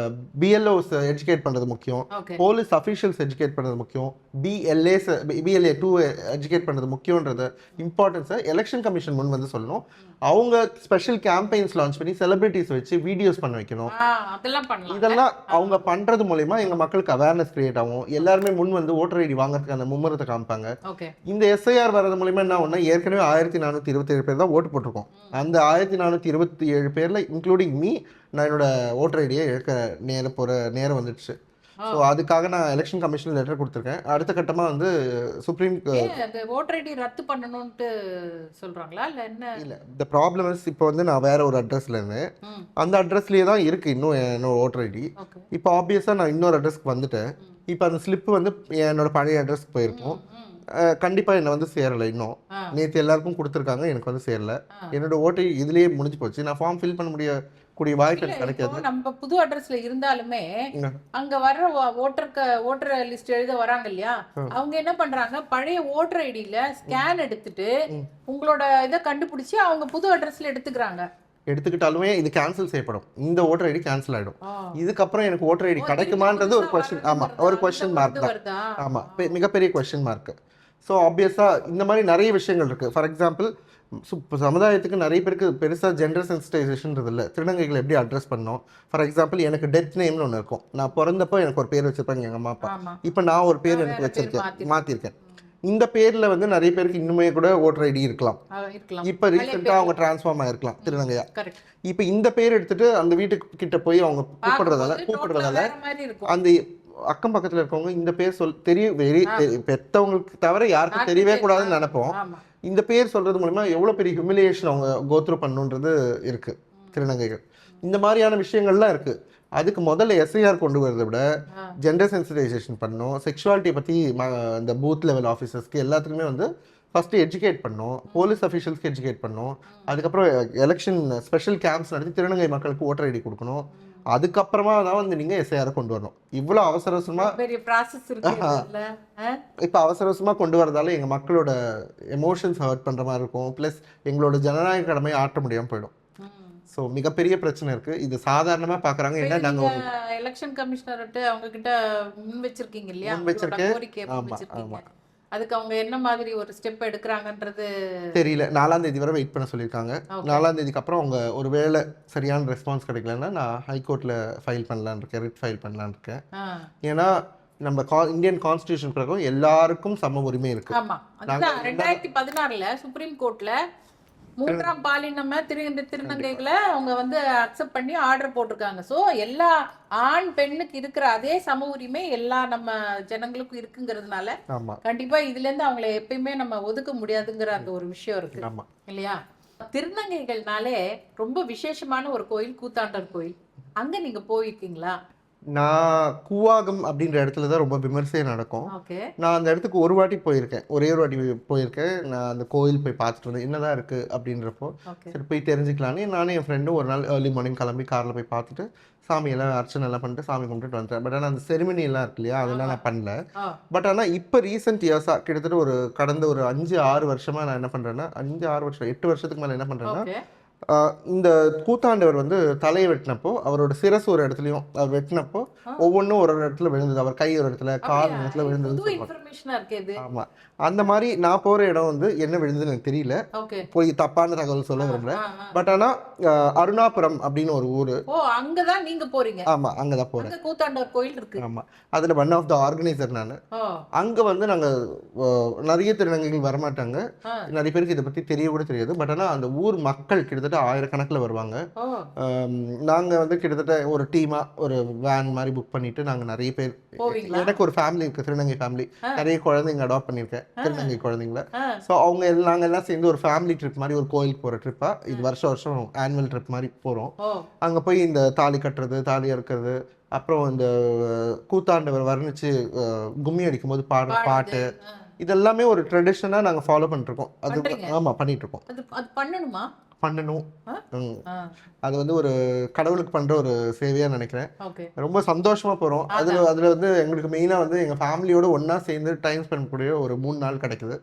பிஎல்ஓஸ் எஜுகேட் பண்றது முக்கியம், ஓகே. போலீஸ் அஃபீஷியல்ஸ் எஜுகேட் பண்றது முக்கியம், பிஎல்ஏ 2 எஜுகேட் பண்றது முக்கியன்றத இம்பார்ட்டன்ஸை எலெக்ஷன் கமிஷன் முன் வந்து சொல்லணும். அவங்க ஸ்பெஷல் கேம்பெயின்ஸ் லான்ச் பண்ணி செலிபிரிட்டிஸ் வச்சு வீடியோஸ் பண்ண வைக்கணும். ஆ, அதெல்லாம் பண்ணலாம். இதெல்லாம் அவங்க பண்றது மூலயமா எங்க மக்களுக்கு அவேர்னஸ் கிரியேட் ஆகும். எல்லாருமே முன் வந்து ஓட்டர் ஐடி வாங்குறதுக்கு அந்த மும்முரத்தை காமிப்பாங்க. ஓகே. இந்த எஸ்ஐஆர் வர்றது மூலயமா என்ன ஒண்ணா, ஏற்கனவே 1427 பேர் தான் ஓட்டு போட்டிருக்கோம். அந்த 1427 பேர்ல இன்க்ளூடிங் மீ, நான் என்னோட ஓட்டர் ஐடியை இழக்க நேரம் வந்துடுச்சு. ஸோ அதுக்காக நான் எலெக்ஷன் கமிஷன் லெட்டர் கொடுத்துருக்கேன். அடுத்த கட்டமா வந்து சுப்ரீம் அந்த ஓட்டர் ஐடி ரத்து பண்ணணும்னு சொல்றாங்களா இல்ல என்ன? இல்ல, இந்த ப்ராப்ளம் இப்போ வந்து நான் வேற ஒரு அட்ரஸ்ல இருந்தேன், ம், அந்த அட்ரஸ்லயே தான் இருக்கு இன்னும் என்னோட ஓட்டர் ஐடி. ஓகே. இப்போ ஆப்வியஸா நான் இன்னொரு அட்ரஸ்க்கு வந்துட்டேன். இப்போ அந்த ஸ்லிப் வந்து என்னோட பழைய அட்ரஸ்க்கு போயிருக்கும். ம், கண்டிப்பா என்ன வந்து சேரலை இன்னும். ஆ, நேற்று எல்லாருக்கும் கொடுத்துருக்காங்க, எனக்கு வந்து சேரல. ஆ. என்னோட ஓட்டை இதுலயே முடிஞ்சு போச்சு. நான் ஃபார்ம் ஃபில் பண்ண கூடிய வாய்ப்பு எனக்கு இப்போ கிடைக்காது. நம்ம புது அட்ரஸ்ல இருந்தாலுமே ம். அங்க வர்ற ஓட்டர் லிஸ்ட் எழுத வராங்க இல்லையா, அவங்க என்ன பண்றாங்க, பழைய ஓட்டர் ஐடியில ஸ்கேன் எடுத்துட்டு உங்களோட இதை கண்டுபிடிச்சு அவங்க புது அட்ரஸ்ல எடுத்துக்கிறாங்க. எடுத்துக்கிட்டாலுமே இது கேன்சல் செய்யப்படும். இந்த ஓட்டர் ஐடி கேன்சல் ஆயிடும். ஆ. இதுக்கப்புறம் எனக்கு ஓட்டர் ஐடி கிடைக்குமான்றது ஒரு கொஸ்டின். ஆமா, ஒரு கொஸ்டின் மார்க் தான். வருதா? ஆமா, மிகப்பெரிய கொஸ்டின் மார்க். ஸோ ஆப்வியஸாக இந்த மாதிரி நிறைய விஷயங்கள் இருக்குது. ஃபார் எக்ஸாம்பிள், சமுதாயத்துக்கு நிறைய பேருக்கு பெருசாக ஜெண்டர் சென்சிட்டைசேஷன்றது இல்லை. திருநங்கைகளை எப்படி அட்ரஸ் பண்ணோம். ஃபார் எக்ஸாம்பிள், எனக்கு டெத் நேம்னு ஒன்று இருக்கும். நான் பிறந்தப்போ எனக்கு ஒரு பேர் வச்சுருப்பாங்க எங்கள் அம்மா அப்பா. ஆமா. இப்போ நான் ஒரு பேர் எனக்கு வச்சிருக்கேன், மாற்றிருக்கேன். இந்த பேரில் வந்து நிறைய பேருக்கு இன்னுமே கூட ஓட்டர் ஐடி இருக்கலாம். இருக்கலாம். இப்போ ரீசெண்டாக அவங்க டிரான்ஸ்ஃபார்ம் ஆகிருக்கலாம் திருநங்கையா. கரெக்ட். இப்போ இந்த பேர் எடுத்துட்டு அந்த வீட்டுக்கு கிட்ட போய் அவங்க கூப்பிடுறதால வேற மாதிரி இருக்கும். அந்த அக்கம் பக்கத்துல இருக்கவங்க இந்த பேர் பெத்தவங்களுக்கு தவிர யாருக்கும் தெரியவே கூடாதுன்னு நினைப்போம். ஆமா. இந்த பேர் சொல்றது மூலமா எவ்வளவு பெரிய ஹியூமிலியேஷன் அவங்க கோத்ரூ பண்ணுன்றது இருக்கு திருநங்கைகள். இந்த மாதிரியான விஷயங்கள்லாம் இருக்கு. அதுக்கு முதல்ல எஸ்ஐஆர் கொண்டு வரதை விட ஜெண்டர் சென்சிடைசேஷன் பண்ணணும். செக்ஷுவாலிட்டி பற்றி இந்த பூத் லெவல் ஆஃபீஸர்ஸ்க்கு எல்லாத்துக்குமே வந்து ஃபஸ்ட்டு எஜுகேட் பண்ணணும். போலீஸ் அஃபீஷியல்ஸ்க்கு எஜுகேட் பண்ணணும். அதுக்கப்புறம் எலெக்ஷன் ஸ்பெஷல் கேம்ப்ஸ் நடத்தி திருநங்கை மக்களுக்கு ஓட்டர் ஐடி கொடுக்கணும். அதுக்கப்புறமா தான் வந்து நீங்கள் எஸ்ஐஆரை கொண்டு வரணும். இவ்வளோ அவசரமாக பெரிய ப்ராசஸ் இருக்கு. இப்போ அவசரமாக கொண்டு வரதால எங்கள் மக்களோட எமோஷன்ஸ் ஹர்ட் பண்ணுற மாதிரி இருக்கும். ப்ளஸ் எங்களோட ஜனநாயக கடமையை ஆட்ட முடியாமல் போயிடும். ஸோ மிகப்பெரிய பிரச்சனை இருக்கு. இது சாதாரணமாக பார்க்குறாங்க. என்ன நாங்கள் எலெக்ஷன் கமிஷனர்கிட்ட அவங்க கிட்ட முன் வச்சிருக்கீங்க இல்லையா, முன் வச்சிருக்கேன். கோரிக்கை முன் வச்சிருக்கீங்க. அதுக்கு அவங்க என்ன மாதிரி ஒரு ஸ்டெப் எடுக்கிறாங்கன்றது தெரியல. 4ஆம் தேதி வரை வெயிட் பண்ண சொல்லியிருக்காங்க. 4ஆம் தேதிக்கு அப்புறம் அவங்க ஒரு வேளை சரியான ரெஸ்பான்ஸ் கிடைக்கலன்னா நான் ஹைகோர்ட்டில் ஃபைல் பண்ணலான்னு இருக்கேன், ரிட் ஃபைல் பண்ணலான்னு இருக்கேன். ஏன்னா நம்ம இந்தியன் கான்ஸ்டியூஷன் பிரகாரம் எல்லாருக்கும் சம உரிமை இருக்கு. ஆமா, அதுதான் 2016 சுப்ரீம் கோர்ட்ல 3ஆம் பாலினம திருநங்கைகளை அவங்க வந்து அக்செப்ட் பண்ணி ஆர்டர் போட்டிருக்காங்க. ஸோ எல்லா ஆண் பெண்ணுக்கு இருக்கிற அதே சம உரிமை எல்லா நம்ம ஜனங்களுக்கும் இருக்குங்கிறதுனால கண்டிப்பா இதுல இருந்து அவங்களை எப்பயுமே நம்ம ஒதுக்க முடியாதுங்கிற அந்த ஒரு விஷயம் இருக்கு இல்லையா. திருநங்கைகள்னாலே ரொம்ப விசேஷமான ஒரு கோயில் கூத்தாண்டர் கோயில். அங்க நீங்க போயிருக்கீங்களா? நான் கூவாகம் அப்படின்ற இடத்துல தான் ரொம்ப விமர்சையாக நடக்கும். ஓகே. நான் அந்த இடத்துக்கு ஒரு வாட்டி போயிருக்கேன், ஒரே ஒரு வாட்டி போயிருக்கேன். நான் அந்த கோயில் போய் பார்த்துட்டு வந்தேன், என்னதான் இருக்குது அப்படின்றப்போ ஓகே. சரி போய் தெரிஞ்சுக்கலான்னு நானும் என் ஃப்ரெண்டும் ஒரு நாள் ஏர்லி மார்னிங் கிளம்பி காரில் போய் பார்த்துட்டு சாமியெல்லாம் அர்ச்சனை எல்லாம் பண்ணிட்டு சாமி கும்பிட்டுட்டு வந்துட்டேன். பட் ஆனால் அந்த செரிமனி எல்லாம் இருக்கு இல்லையா, அதெல்லாம் நான் பண்ணல. பட் ஆனால் இப்போ ரீசெண்ட் இயர்ஸாக கிட்டத்தட்ட ஒரு கடந்த ஒரு 5-6 வருஷமாக நான் என்ன பண்ணுறேன்னா, 5-6 வருஷம் 8 வருஷத்துக்கு மேலே என்ன பண்ணுறேன்னா, ஓகே. இந்த கூத்தாண்டவர் வந்து தலையை வெட்டினப்போ அவரோட சிரசு ஒரு இடத்துலையும் அவர் வெட்டினப்போ ஒவ்வொன்றும் ஒரு இடத்துல விழுந்தது. அவர் கை ஒரு இடத்துல, கால் ஒரு இடத்துல விழுந்ததுன்னு புது சொல்லுவாங்க. இன்ஃபர்மேஷனா இருக்கு இது. ஆமா, அந்த மாதிரி நான் போற இடம் வந்து என்ன விழுந்ததுன்னு எனக்கு தெரியல, ஓகே. போய் தப்பான தகவல் சொல்ல விரும்பல. பட் ஆனா அருணாபுரம் அப்படின்னு ஒரு ஊரு. ஓ, அங்கதான் நீங்க போறீங்க? ஆமா, அங்கதான் போறேன். அங்க கூத்தாண்டவர் கோயில் இருக்கு. ஆமா, அதுல ஒன் ஆஃப் த ஆர்கனைசர் நான். ஓ. அங்க வந்து நாங்க நிறைய திருநங்கைகள் வரமாட்டாங்க, நிறைய பேருக்கு இதை பத்தி தெரிய கூட தெரியாது. பட் ஆனா அந்த ஊர் மக்கள் கிட்டத்தட்ட 1000 வருவாங்க. ஓ. நாங்க வந்து கிட்டத்தட்ட ஒரு டீமா ஒரு வேன் மாதிரி புக் பண்ணிட்டு நாங்க நிறைய பேர், போவீங்களா? எனக்கு ஒரு ஃபேமிலி இருக்கு, திருநங்கை ஃபேமிலி, நிறைய குழந்தைங்க அடாப்ட் பண்ணியிருக்கேன், திருநங்கை குழந்தைங்கள. ஸோ அவங்க நாங்க எல்லாம் சேர்ந்து ஒரு ஃபேமிலி ட்ரிப் மாதிரி ஒரு கோயிலுக்கு போற ட்ரிப்பா, இது வருஷம் வருஷம் ஆனுவல் ட்ரிப் மாதிரி போறோம். ஓ. அங்க போய் இந்த தாலி கட்டுறது, தாலி அறுக்கிறது, அப்புறம் இந்த கூத்தாண்டவர் வர்ணிச்சு கும்மி அடிக்கும் போது பாடுற பாட்டு, இதெல்லாமே ஒரு ட்ரெடிஷனா நாங்க ஃபாலோ பண்ணிட்டு இருக்கோம். அது பண்றீங்க? ஆமா, பண்ணிட்டு இருக்கோம். அது பண்ணணுமா? பண்ணணும். அது வந்து ஒரு கடவுளுக்கு பண்ற ஒரு சேவையா நினைக்கிறேன். ஓகே. ரொம்ப சந்தோஷமா போறோம். அதுல வந்து எங்களுக்கு மெயினா வந்து எங்க ஃபேமிலியோட ஒண்ணா சேர்ந்து டைம் ஸ்பெண்ட் கூடிய ஒரு 3 நாள் கிடைக்குது.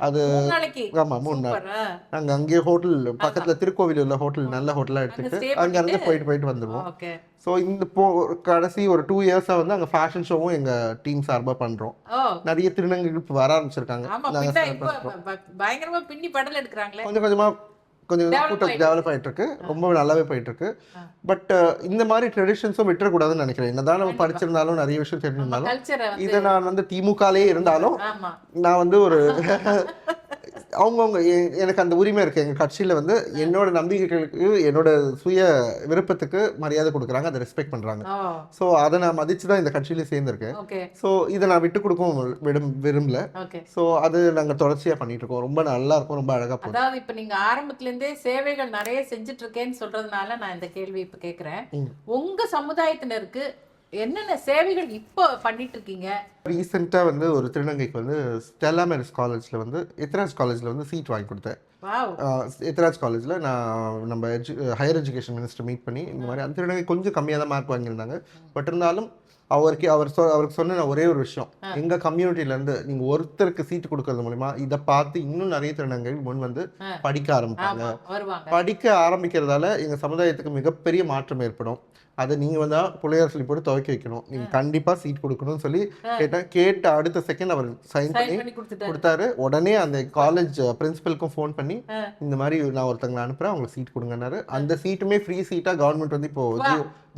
அது 3 நாளைக்கு. ஆமா, 3 நாள். நாங்க அங்கேயே ஹோட்டல் பக்கத்துல திருக்கோவிலூர்ல ஹோட்டல், நல்ல ஹோட்டலா எடுத்துட்டு அங்க இருந்து போயிட்டு வந்துருவோம். ஓகே. ஸோ இந்த கடைசி ஒரு 2 இயர்ஸா வந்து அங்க ஃபேஷன் ஷோவும் எங்க டீம் சார்பா பண்றோம். நிறைய திருநங்கைகள் வர ஆரம்பிச்சிருக்காங்க. பயங்கரமா பின்னி படல் எடுக்கிறாங்களே. கொஞ்சம் கொஞ்சமா கூட்டம் டெவலப் ஆகிட்டு இருக்கு, ரொம்ப நல்லாவே போயிட்டு இருக்கு. பட் இந்த மாதிரி ட்ரெடிஷன்ஸும் விட்டுறக்கூடாதுன்னு நினைக்கிறேன். என்னதான் நம்ம படிச்சிருந்தாலும் நிறைய விஷயம் தெரிஞ்சிருந்தாலும், இதை நான் வந்து திமுகலே இருந்தாலும் நான் வந்து ஒரு அவங்கவுங்க எனக்கு அந்த உரிமை இருக்கு. எங்க கட்சியில வந்து என்னோட நம்பிக்கைகளுக்கு, என்னோட சுய விருப்பத்துக்கு மரியாதை கொடுக்குறாங்க, அதை ரெஸ்பெக்ட் பண்றாங்க. ஸோ அதை நான் மதிச்சு தான் இந்த கட்சியில சேர்ந்திருக்கேன். ஸோ இதை நான் விட்டு கொடுக்கவும் விரும்பல. ஸோ அது நாங்க தொடர்ச்சியா பண்ணிட்டு இருக்கோம். ரொம்ப நல்லா இருக்கும், ரொம்ப அழகா போகும். அதாவது இப்ப நீங்க ஆரம்பத்துல இருந்தே சேவைகள் நிறைய செஞ்சுட்டு இருக்கேன்னு சொல்றதுனால நான் இந்த கேள்வி இப்ப கேக்குறேன். உங்க சமுதாயத்தினருக்கு என்னென்ன சேவைகள் இப்போ பண்ணிட்டு இருக்கீங்க? ரீசெண்டாக வந்து ஒரு திருநங்கைக்கு வந்து ஸ்டெல்லா மேரிஸ் காலேஜில் வந்து எத்ராஜ் காலேஜில் வந்து சீட் வாங்கி கொடுத்தேன். எத்ராஜ் காலேஜில் நான் நம்ம ஹையர் எஜுகேஷன் மினிஸ்டர் மீட் பண்ணி இந்த மாதிரி அந்த திருநங்கை கொஞ்சம் கம்மியாக தான் மார்க் வாங்கியிருந்தாங்க. பட் இருந்தாலும் அவருக்கு சொன்ன ஒரே ஒரு விஷயம், எங்கள் கம்யூனிட்டியிலேருந்து நீங்கள் ஒருத்தருக்கு சீட்டு கொடுக்கறது மூலிமா இதை பார்த்து இன்னும் நிறைய திருநங்கைகள் முன் வந்து படிக்க ஆரம்பிப்பாங்க. படிக்க ஆரம்பிக்கிறதால எங்கள் சமுதாயத்துக்கு மிகப்பெரிய மாற்றம் ஏற்படும். அதை நீங்கள் வந்து பிள்ளையார் சொல்லி போட்டு துவைக்க வைக்கணும், நீங்கள் கண்டிப்பாக சீட் கொடுக்கணும்னு சொல்லி கேட்ட அடுத்த செகண்ட் அவர் சைன் பண்ணி கொடுத்தாரு. உடனே அந்த காலேஜ் பிரின்சிபலுக்கும் ஃபோன் பண்ணி இந்த மாதிரி நான் ஒருத்தங்களை அனுப்புகிறேன், அவங்களுக்கு சீட் கொடுங்கன்னாரு. அந்த சீட்டுமே ஃப்ரீ சீட்டாக கவர்மெண்ட் வந்து இப்போ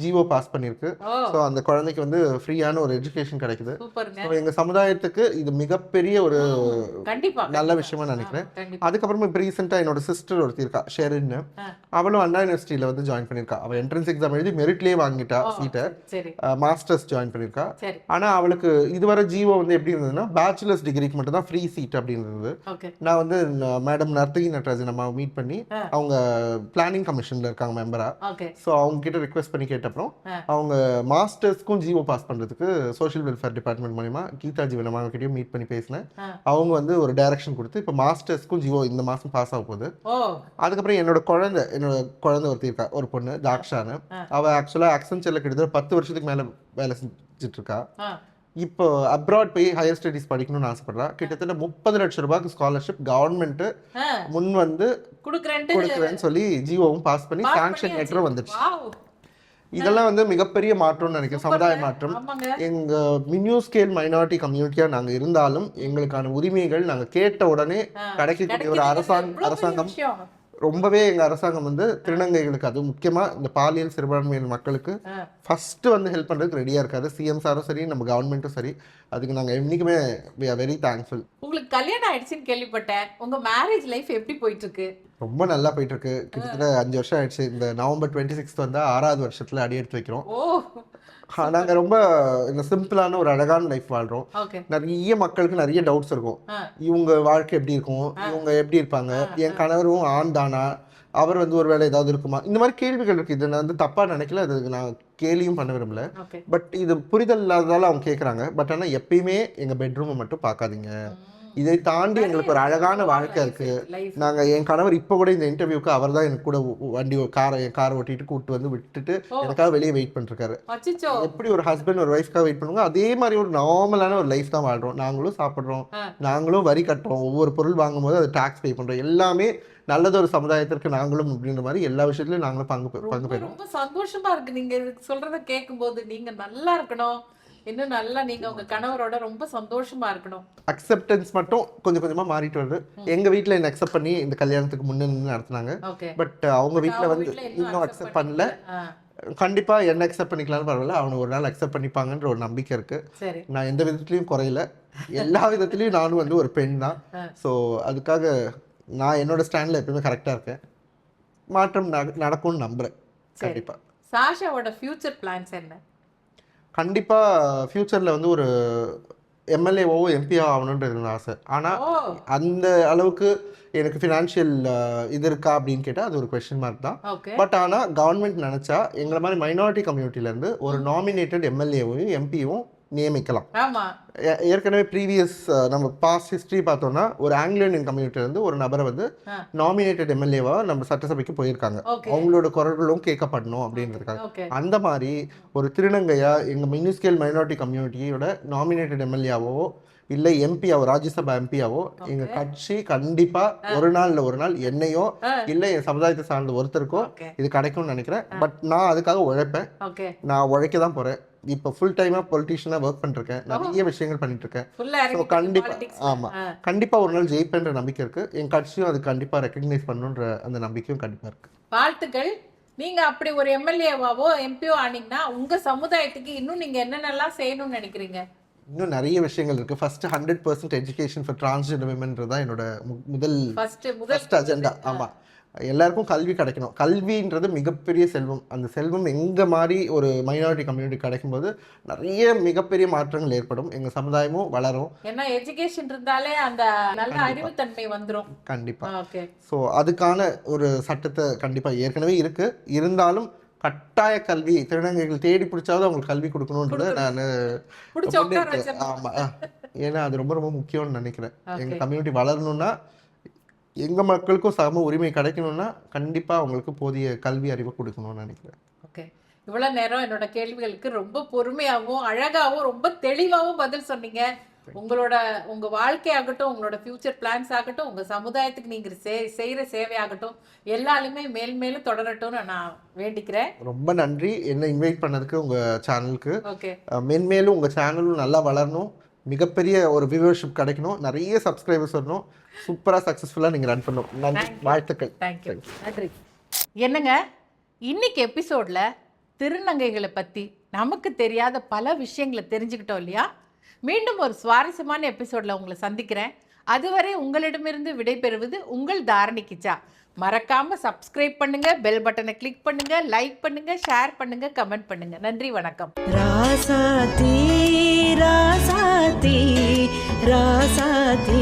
ஜிஓ பாஸ் பண்ணியிருக்கு. ஸோ அந்த குழந்தைக்கு வந்து ஃப்ரீயான ஒரு எஜுகேஷன் கிடைக்குது. ஸோ எங்கள் சமுதாயத்துக்கு இது மிகப்பெரிய ஒரு நல்ல விஷயமா நினைக்கிறேன். அதுக்கப்புறமா இப்போ ரீசெண்டாக என்னோட சிஸ்டர் ஒருத்தி இருக்கா, ஷெரின்னு. அவளும் அண்ணா யூனிவர்சிட்டியில் வந்து ஜாயின் பண்ணியிருக்கா. அவள் என்ட்ரன்ஸ் எக்ஸாம் எழுதி மெரிட்லேயே வாங்கிட்டா சீட்டை, மாஸ்டர்ஸ் ஜாயின் பண்ணியிருக்கா. ஆனால் அவளுக்கு இதுவரை ஜிஓ வந்து எப்படி இருந்ததுன்னா பேச்சுலர்ஸ் டிகிரிக்கு மட்டும் தான் ஃப்ரீ சீட் அப்படின்னு இருந்தது. நான் வந்து மேடம் நர்த்தகி நட்ராஜன் நம்ம மீட் பண்ணி, அவங்க பிளானிங் கமிஷனில் இருக்காங்க மெம்பரா. ஸோ அவங்க கிட்ட ரிக்வெஸ்ட் பண்ணி அப்புறம் அவங்க மாஸ்டர்ஸ்க்கும் ஜிஓ பாஸ் பண்றதுக்கு சோஷியல் வெல்ஃபேர் டிபார்ட்மெண்ட் மூலமா கீதா ஜீவனம் அவங்க கிட்டயும் மீட் பண்ணி பேசினேன். அவங்க வந்து ஒரு டைரக்ஷன் கொடுத்து இப்போ மாஸ்டர்ஸ்க்கும் ஜிஓ இந்த மாசம் பாஸ் ஆக போகுது. அதுக்கப்புறம் என்னோட குழந்தை ஒருத்தி இருக்கா, ஒரு பொண்ணு தாக்ஷான்னு. அவ ஆக்சுவலா அக்சென்ச்சர்ல கிட்டத்தட்ட 10 வருஷத்துக்கு மேல வேலை செஞ்சுட்டு இருக்கா. இப்போ அப்ராட் போய் ஹையர் ஸ்டடீஸ் படிக்கணும்னு ஆசைப்படுறா. கிட்டத்தட்ட 30 லட்சம் ரூபாய்க்கு ஸ்காலர்ஷிப் கவர்மெண்ட் முன் வந்து கொடுக்குறேன்னு சொல்லி ஜிஓவும் பாஸ் பண்ணி சாங்ஷன் லெட்டரும் வந்துச்சு. இதெல்லாம் வந்து மிகப்பெரிய மாற்றம்னு நினைக்கிறேன், சமுதாய மாற்றம். எங்க மினியூ ஸ்கேல் மைனாரிட்டி கம்யூனிட்டியா நாங்க இருந்தாலும் எங்களுக்கான உரிமைகள் நாங்க கேட்ட உடனே கிடைக்கக்கூடிய ஒரு அரசாங்கம் ரொம்பவே எங்க அரசாங்கம் வந்து திருநங்கைகளுக்கு, அது முக்கியமா இந்த பாலியல் சிறுபான்மையினர் மக்களுக்கு ஃபர்ஸ்ட் வந்து ஹெல்ப் பண்றதுக்கு ரெடியா இருக்காது. சிஎம் சாரும் சரி, நம்ம கவர்மெண்ட்டும் சரி. அதுக்கு நாங்க என்னைக்குமே we are very thankful. உங்களுக்கு கல்யாணம் ஆயிடுச்சுன்னு கேள்விப்பட்டேன். உங்க மேரேஜ் லைஃப் எப்படி போயிட்டு இருக்கு? ரொம்ப நல்லா போயிட்டு இருக்கு. கிட்டத்தட்ட 5 வருஷம் ஆயிடுச்சு. இந்த நவம்பர் 26 வந்தா 6வது வருஷத்துல அடி எடுத்து வைக்கிறோம். நாங்க ரொம்ப இந்த சிம்பிளான ஒரு அழகான லைஃப் வாழ்றோம். நிறைய மக்களுக்கு நிறைய டவுட்ஸ் இருக்கும். இவங்க வாழ்க்கை எப்படி இருக்கும், இவங்க எப்படி இருப்பாங்க, என் கணவரும் ஆண் தானா, அவர் வந்து ஒரு வேளை ஏதாவது இருக்குமா, இந்த மாதிரி கேள்விகள் இருக்குது. இதை நான் வந்து தப்பாக நினைக்கல, அது நான் கேலியும் பண்ண விரும்பல. ஓகே. பட் இது புரிதல் இல்லாததால அவங்க கேட்குறாங்க. பட் ஆனால் எப்பயுமே எங்கள் பெட்ரூமை மட்டும் பார்க்காதீங்க, இதை தாண்டி எங்களுக்கு ஒரு அழகான வாழ்க்கை இருக்குது. லைஃப். நாங்கள் என் கணவர் இப்போ கூட இந்த இன்டர்வியூக்கு அவர் தான் எனக்கு கூட என் காரை ஓட்டிட்டு கூப்பிட்டு வந்து விட்டுட்டு எனக்காக வெளியே வெயிட் பண்ணிருக்காரு. அச்சச்சோ. எப்படி ஒரு ஹஸ்பண்ட் ஒரு ஒய்ஃப்காக வெயிட் பண்ணுவாங்க, அதே மாதிரி ஒரு நார்மலான ஒரு லைஃப் தான் வாழ்கிறோம். நாங்களும் சாப்பிட்றோம், நாங்களும் வரி கட்டுறோம், ஒவ்வொரு பொருள் வாங்கும்போது அது டாக்ஸ் பே பண்ணுறோம். எல்லாமே நல்லதொரு சமுதாயத்திற்கு நாங்களும் அப்படின்ற மாதிரி எல்லா விஷயத்துலையும் நாங்களும் பங்கு பெறுறோம். ரொம்ப சந்தோஷமா இருக்கு நீங்க சொல்றத கேட்கும்போது. நீங்க நல்லா இருக்கணும், இன்னும் நல்லா நீங்க உங்க கணவரோட ரொம்ப சந்தோஷமா இருக்கணும். அக்செப்டன்ஸ் மட்டும் கொஞ்சம் கொஞ்சமா மாறிட்டு வருது. எங்க வீட்ல என்ன அக்செப்ட் பண்ணி இந்த கல்யாணத்துக்கு முன்ன நின்று நடத்துனாங்க. பட் அவங்க வீட்ல வந்து இன்னும் அக்செப்ட் பண்ணல. கண்டிப்பா என்ன அக்செப்ட் பண்ணிக்கலாம்னு பரவாயில்ல, அவனை ஒரு நாள் அக்செப்ட் பண்ணிப்பாங்கன்ற ஒரு நம்பிக்கை இருக்கு. நான் எந்த விதத்துலயும் குறையில, எல்லா விதத்துலயும் நானும் வந்து ஒரு பெண் தான். ஸோ அதுக்காக நான் என்னோட ஸ்டாண்ட்ல எப்பவுமே கரெக்டா இருக்கேன். மாற்றம் நடக்கும்னு நம்புறேன். கண்டிப்பா. சாஷாவோட ஃபியூச்சர் பிளான்ஸ் என்ன? கண்டிப்பாக ஃப்யூச்சரில் வந்து ஒரு எம்எல்ஏவோ எம்பியோ ஆகணுன்றது ஆசை. ஆனால் அந்த அளவுக்கு எனக்கு ஃபினான்ஷியல் இது இருக்கா அப்படின்னு கேட்டால் அது ஒரு கொஸ்டின் மார்க் தான். பட் ஆனால் கவர்மெண்ட் நினச்சா எங்களை மாதிரி மைனாரிட்டி கம்யூனிட்டிலேருந்து ஒரு நாமினேட்டட் எம்எல்ஏவையும் எம்பியும் நியமிக்கலாம். ஏற்கனவே ப்ரீவியஸ் நம்ம பாஸ்ட் ஹிஸ்ட்ரி பார்த்தோம்னா ஒரு ஆங்கிலோ இந்தியன் கம்யூனிட்டிலேருந்து ஒரு நபரை வந்து நாமினேட்டட் எம்எல்ஏவா நம்ம சட்டசபைக்கு போயிருக்காங்க. அவங்களோட குரல்களும் கேட்கப்படணும் அப்படின்றதுக்காக. அந்த மாதிரி ஒரு திருநங்கையா எங்கள் மினிஸ்கேல் மைனாரிட்டி கம்யூனிட்டியோட நாமினேட்டட் எம்எல்ஏவோ இல்லை எம்பியாவோ, ராஜ்யசபா எம்பியாவோ எங்கள் கட்சி கண்டிப்பாக ஒரு நாள் என்னையோ இல்லை என் சமுதாயத்தை சார்ந்த ஒருத்தருக்கோ இது கிடைக்கும்னு நினைக்கிறேன். பட் நான் அதுக்காக உழைப்பேன். நான் உழைக்க தான் போகிறேன். இப்போ ஃபுல் டைமாக பொலிட்டிஷியனாக ஒர்க் பண்ணிருக்கேன், நிறைய விஷயங்கள் பண்ணிட்டு இருக்கேன். ஸோ கண்டிப்பாக ஆமாம், கண்டிப்பாக ஒரு நாள் ஜெயிப்பேன்ற நம்பிக்கை இருக்குது. என் கட்சியும் அது கண்டிப்பாக ரெக்கக்னைஸ் பண்ணுன்ற அந்த நம்பிக்கையும் கண்டிப்பாக இருக்குது. வாழ்த்துக்கள். நீங்கள் அப்படி ஒரு எம்எல்ஏவாவோ எம்பியோ ஆனீங்கன்னா உங்கள் சமுதாயத்துக்கு இன்னும் நீங்கள் என்னென்னலாம் செய்யணும்னு நினைக்கிறீங்க? இன்னும் நிறைய விஷயங்கள் இருக்குது. ஃபர்ஸ்ட் 100% எஜுகேஷன் ஃபார் டிரான்ஸ்ஜெண்டர் விமன்றது தான் என்னோட முதல் அஜெண்டா. ஆமாம், எல்லாருக்கும் கல்வி கிடைக்கணும். கல்வின்றது மிகப்பெரிய செல்வம். அந்த செல்வம் எங்கே மாதிரி ஒரு மைனாரிட்டி கம்யூனிட்டி கிடைக்கும்போது நிறைய மிகப்பெரிய மாற்றங்கள் ஏற்படும். எங்கள் சமுதாயமும் வளரும். ஏன்னா எஜுகேஷன் இருந்தாலே அந்த நல்ல அறிவுத்தன்மை வந்துடும். கண்டிப்பாக. ஸோ அதுக்கான ஒரு சட்டத்தை கண்டிப்பாக ஏற்கனவே இருக்குது. இருந்தாலும் கட்டாய கல்வி திருநங்கைகள் தேடி பிடிச்சாவது அவங்களுக்கு கல்வி கொடுக்கணுன்றத நான் ஆமாம், ஏன்னா அது ரொம்ப ரொம்ப முக்கியம்னு நினைக்கிறேன். எங்கள் கம்யூனிட்டி வளரணும்னா, எங்கள் மக்களுக்கும் சம உரிமை கிடைக்கணும்னா கண்டிப்பாக அவங்களுக்கு போதிய கல்வி அறிவை கொடுக்கணும்னு நினைக்கிறேன். ஓகே, இவ்வளோ நேரம் என்னோட கேள்விகளுக்கு ரொம்ப பொறுமையாகவும் அழகாகவும் ரொம்ப தெளிவாகவும் பதில் சொன்னீங்க. உங்க வாழ்க்கையாகட்டும், உங்களோட ஃபியூச்சர் பிளான்ஸ் ஆகட்டும், உங்க சமுதாயத்துக்கு நீங்க செய்யற சேவையாகட்டும், எல்லாருமே மேல் மேலும் தொடரட்டும்னு நான் வேண்டிக்கிறேன். ரொம்ப நன்றி என்ன இன்வைட் பண்ணதுக்கு உங்க சேனலுக்கு. மென்மேலும் உங்க சேனலும் நல்லா வளரணும், மிகப்பெரிய ஒரு வியூவர்ஷிப் கிடைக்கணும், நிறைய சப்ஸ்கிரைபர்ஸ் வரணும், சூப்பராக சக்ஸஸ்ஃபுல்லாக நீங்கள் ரன் பண்ணணும். நன்றி, வாழ்த்துக்கள். தேங்க்யூ, நன்றி. என்னங்க, இன்னைக்கு எபிசோடில் திருநங்கைகளை பற்றி நமக்கு தெரியாத பல விஷயங்களை தெரிஞ்சுக்கிட்டோம் இல்லையா? மீண்டும் ஒரு சுவாரஸ்யமான எபிசோடில் உங்களை சந்திக்கிறேன். அதுவரை உங்களிடமிருந்து விடைபெறுவது உங்கள் தாரணி கிச்சா. மறக்காம சப்ஸ்கிரைப் பண்ணுங்க, பெல் பட்டனை கிளிக் பண்ணுங்க, லைக் பண்ணுங்க, ஷேர் பண்ணுங்க, கமெண்ட் பண்ணுங்க. நன்றி, வணக்கம். ராசாத்தி ராசாத்தி ராசாத்தி